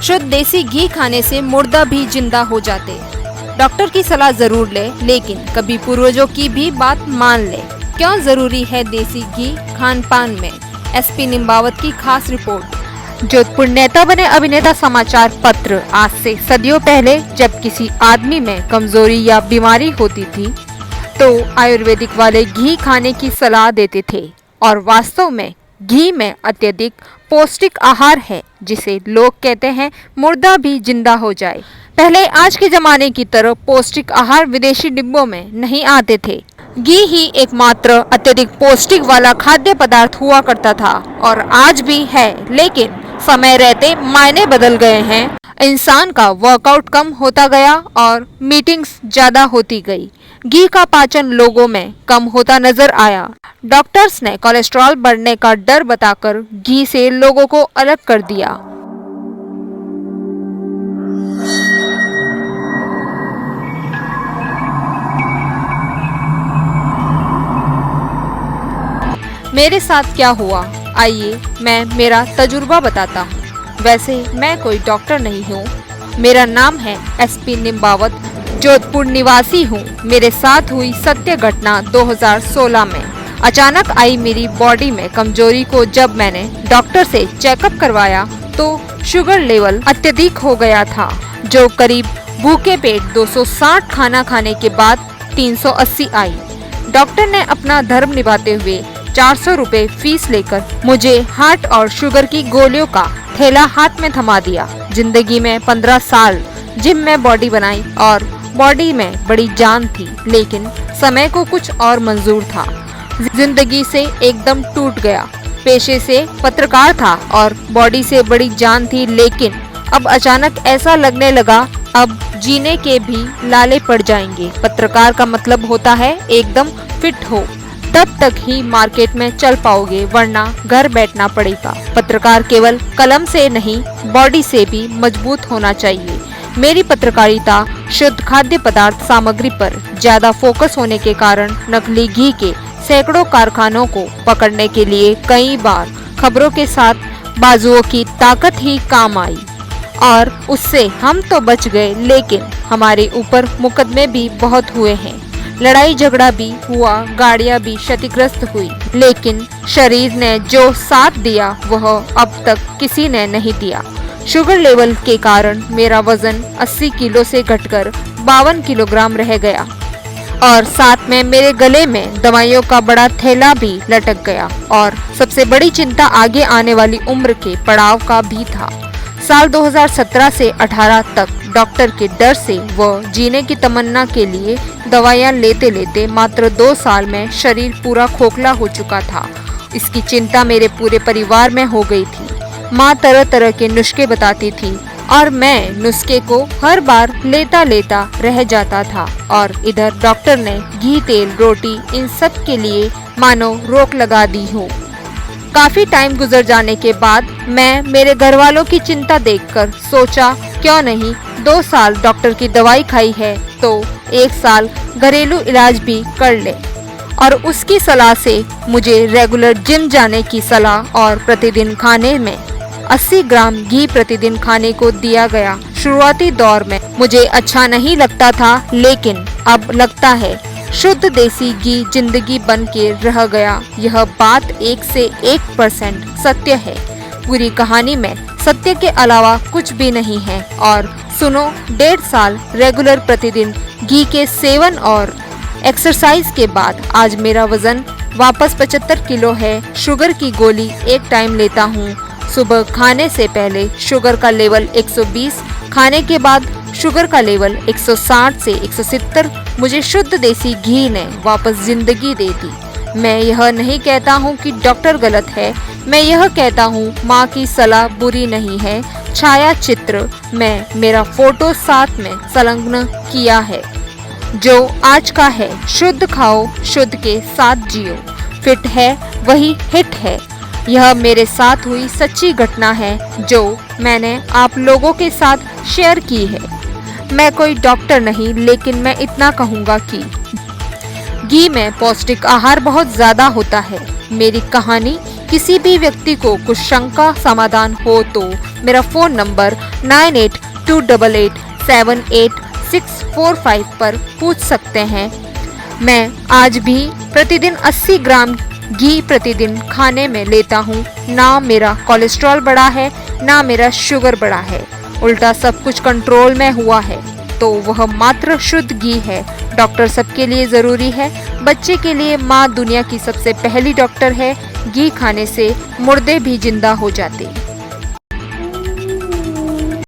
शुद्ध देसी घी खाने से मुर्दा भी जिंदा हो जाते। डॉक्टर की सलाह जरूर ले, लेकिन कभी पूर्वजों की भी बात मान ले। क्यों जरूरी है देसी घी खान पान में? एसपी निम्बावत की खास रिपोर्ट। जोधपुर नेता बने अभिनेता समाचार पत्र आज से सदियों पहले जब किसी आदमी में कमजोरी या बीमारी होती थी तो आयुर्वेदिक वाले घी खाने की सलाह देते थे। और वास्तव में घी में अत्यधिक पौष्टिक आहार है जिसे लोग कहते हैं मुर्दा भी जिंदा हो जाए। पहले आज के जमाने की तरह पौष्टिक आहार विदेशी डिब्बों में नहीं आते थे। घी ही एकमात्र अत्यधिक पौष्टिक वाला खाद्य पदार्थ हुआ करता था और आज भी है, लेकिन समय रहते मायने बदल गए हैं। इंसान का वर्कआउट कम होता गया और मीटिंग्स ज्यादा होती गई। घी का पाचन लोगों में कम होता नजर आया। डॉक्टर्स ने कोलेस्ट्रॉल बढ़ने का डर बताकर घी से लोगों को अलग कर दिया। मेरे साथ क्या हुआ, आइए मैं मेरा तजुर्बा बताता हूँ। वैसे मैं कोई डॉक्टर नहीं हूँ। मेरा नाम है एसपी निम्बावत, जोधपुर निवासी हूँ। मेरे साथ हुई सत्य घटना 2016 में अचानक आई मेरी बॉडी में कमजोरी को जब मैंने डॉक्टर से चेकअप करवाया तो शुगर लेवल अत्यधिक हो गया था, जो करीब भूखे पेट 260 खाना खाने के बाद 380 आई। डॉक्टर ने अपना धर्म निभाते हुए 400 रुपए फीस लेकर मुझे हार्ट और शुगर की गोलियों का थैला हाथ में थमा दिया। जिंदगी में 15 साल जिम में बॉडी बनाई और बॉडी में बड़ी जान थी, लेकिन समय को कुछ और मंजूर था। जिंदगी से एकदम टूट गया। पेशे से पत्रकार था और बॉडी से बड़ी जान थी, लेकिन अब अचानक ऐसा लगने लगा अब जीने के भी लाले पड़ जाएंगे। पत्रकार का मतलब होता है एकदम फिट हो, तब तक ही मार्केट में चल पाओगे, वरना घर बैठना पड़ेगा। पत्रकार केवल कलम से नहीं, बॉडी से भी मजबूत होना चाहिए। मेरी पत्रकारिता शुद्ध खाद्य पदार्थ सामग्री पर ज्यादा फोकस होने के कारण नकली घी के सैकड़ों कारखानों को पकड़ने के लिए कई बार खबरों के साथ बाजुओं की ताकत ही काम आई और उससे हम तो बच गए, लेकिन हमारे ऊपर मुकदमे भी बहुत हुए हैं। लड़ाई झगड़ा भी हुआ, गाड़ियां भी क्षतिग्रस्त हुई, लेकिन शरीर ने जो साथ दिया वह अब तक किसी ने नहीं दिया। शुगर लेवल के कारण मेरा वजन 80 किलो से घटकर 52 किलोग्राम रह गया और साथ में मेरे गले में दवाइयों का बड़ा थैला भी लटक गया। और सबसे बड़ी चिंता आगे आने वाली उम्र के पड़ाव का भी था। साल 2017 से 18 तक डॉक्टर के डर से व जीने की तमन्ना के लिए दवाइयां लेते लेते मात्र 2 साल में शरीर पूरा खोखला हो चुका था। इसकी चिंता मेरे पूरे परिवार में हो गई थी। माँ तरह तरह के नुस्खे बताती थी और मैं नुस्खे को हर बार लेता लेता रह जाता था। और इधर डॉक्टर ने घी, तेल, रोटी इन सब के लिए मानो रोक लगा दी हो। काफी टाइम गुजर जाने के बाद मैं मेरे घर वालों की चिंता देखकर सोचा क्यों नहीं 2 साल डॉक्टर की दवाई खाई है तो 1 साल घरेलू इलाज भी कर ले। और उसकी सलाह से मुझे रेगुलर जिम जाने की सलाह और प्रतिदिन खाने में 80 ग्राम घी प्रतिदिन खाने को दिया गया। शुरुआती दौर में मुझे अच्छा नहीं लगता था, लेकिन अब लगता है शुद्ध देसी घी जिंदगी बन के रह गया। यह बात 1 से 1% सत्य है। पूरी कहानी में सत्य के अलावा कुछ भी नहीं है। और सुनो, 1.5 साल रेगुलर प्रतिदिन घी के सेवन और एक्सरसाइज के बाद आज मेरा वजन वापस 75 किलो है। शुगर की गोली एक टाइम लेता हूँ। सुबह खाने से पहले शुगर का लेवल 120, खाने के बाद शुगर का लेवल 160 से 170। मुझे शुद्ध देसी घी ने वापस जिंदगी दे दी। मैं यह नहीं कहता हूँ कि डॉक्टर गलत है, मैं यह कहता हूँ माँ की सलाह बुरी नहीं है। छाया चित्र में मेरा फोटो साथ में संलग्न किया है। जो आज का है, शुद्ध खाओ, शुद्ध के साथ जियो। फिट है वही हिट है। यह मेरे साथ हुई सच्ची घटना है जो मैंने आप लोगों के साथ शेयर की है। मैं कोई डॉक्टर नहीं, लेकिन मैं इतना कहूँगा कि घी में पौष्टिक आहार बहुत ज्यादा होता है। मेरी कहानी किसी भी व्यक्ति को कुछ शंका समाधान हो तो मेरा फ़ोन नंबर 9828878645 पर पूछ सकते हैं। मैं आज भी प्रतिदिन 80 ग्राम घी प्रतिदिन खाने में लेता हूँ। ना मेरा कोलेस्ट्रॉल बढ़ा है, ना मेरा शुगर बढ़ा है, उल्टा सब कुछ कंट्रोल में हुआ है। तो वह मात्र शुद्ध घी है। डॉक्टर सबके लिए ज़रूरी है। बच्चे के लिए माँ दुनिया की सबसे पहली डॉक्टर है। घी खाने से मुर्दे भी जिंदा हो जाते।